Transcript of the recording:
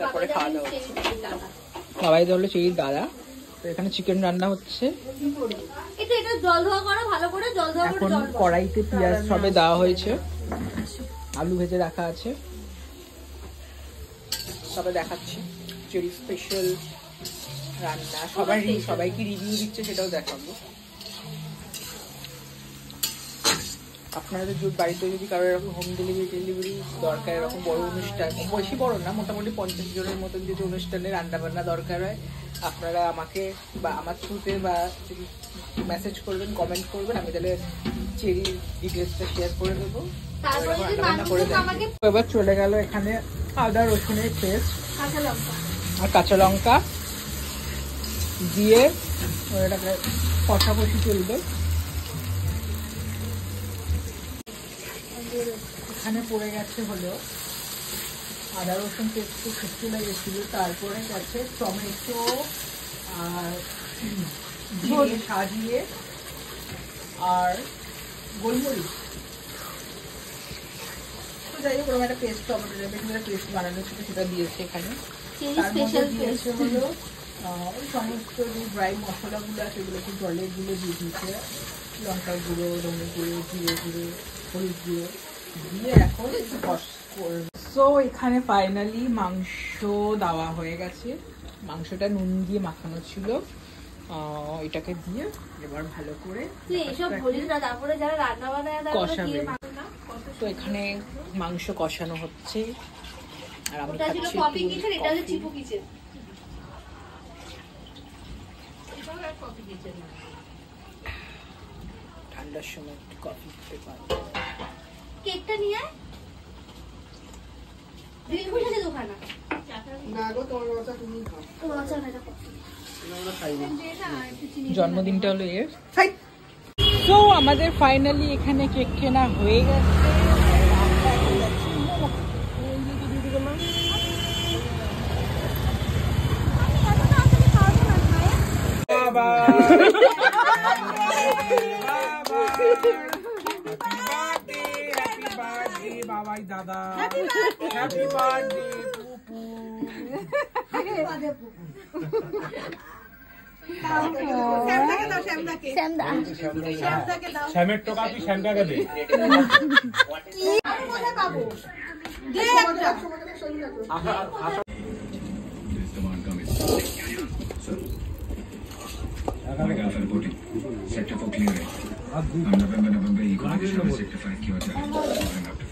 তারপরে খাওয়া দাওয়া হচ্ছে। বাবাই হলো চেরির দাদা। তো এখানে চিকেন রান্না হচ্ছে। এখন কড়াইতে পেঁয়াজ সবে দেওয়া হয়েছে, আলু ভেজে রাখা আছে, সবে দেখাচ্ছি। চেরি স্পেশাল রান্না, সবাইকে রিভিউ দিচ্ছে সেটাও দেখাবো। আপনাদের বাড়িতে যদি কারো এরকম হোম ডেলিভারি দরকার, এরকম বড় অনুষ্ঠান, বেশি বড় না, মোটামুটি 50 জনের মতন যদি অনুষ্ঠানে রান্না বান্না দরকার হয়, আপনারা আমাকে বা আমার থ্রুতে বা মেসেজ করবেন, কমেন্ট করবেন, আমি তাহলে চেরি ডিটেলসটা শেয়ার করে দেবো। এবার চলে গেল এখানে আদা রসুনের পেস্ট আর কাঁচা লঙ্কা দিয়ে এটাকে কষাকষি চলবে। এখানে পড়ে গেছে হলো আদা রসুন পেস্ট খেতে লেগেছিল, তারপরে গেছে টমেটো আর জিরে সাজিয়ে আর গোলমরিচ। তো যাই হোক ওরকম একটা পেস্ট, টমেটো পেস্ট বানানো ছিল, সেটা দিয়েছে এখানে। তার মধ্যে দিয়েছে হলো ওই সমস্ত যে ড্রাই মশলাগুলো আছে সেগুলোকে জলে গুলো দিয়ে দিয়েছে, লঙ্কার গুঁড়ো, ধনে গুঁড়ো, জিরে গুঁড়ো, হলুদ গুঁড়ো দিয়ে এখন সো এখানে ফাইনালি মাংস দেওয়া হয়ে গেছে। মাংসটা নুন দিয়ে মাখানো ছিল, এটাকে দিয়ে এবার ভালো করে কষাবে। তো এখানে মাংস কষানো হচ্ছে আর আমি খাচ্ছি। ঠান্ডার সময় কফি খেতে পারো। কেকটা নিয়ে জন্মদিনটা হলো এর। তো আমাদের ফাইনালি এখানে কেক কেনা হয়ে গেছে। বাবাই দাদা হ্যাপি বার্থডে পুপু। শ্যামের টোকা তুই শ্যামটাকে দে। सेक्टर 4 क्लियर है। नवंबर 1 को सेक्टर 5 की ओर जा रहे हैं।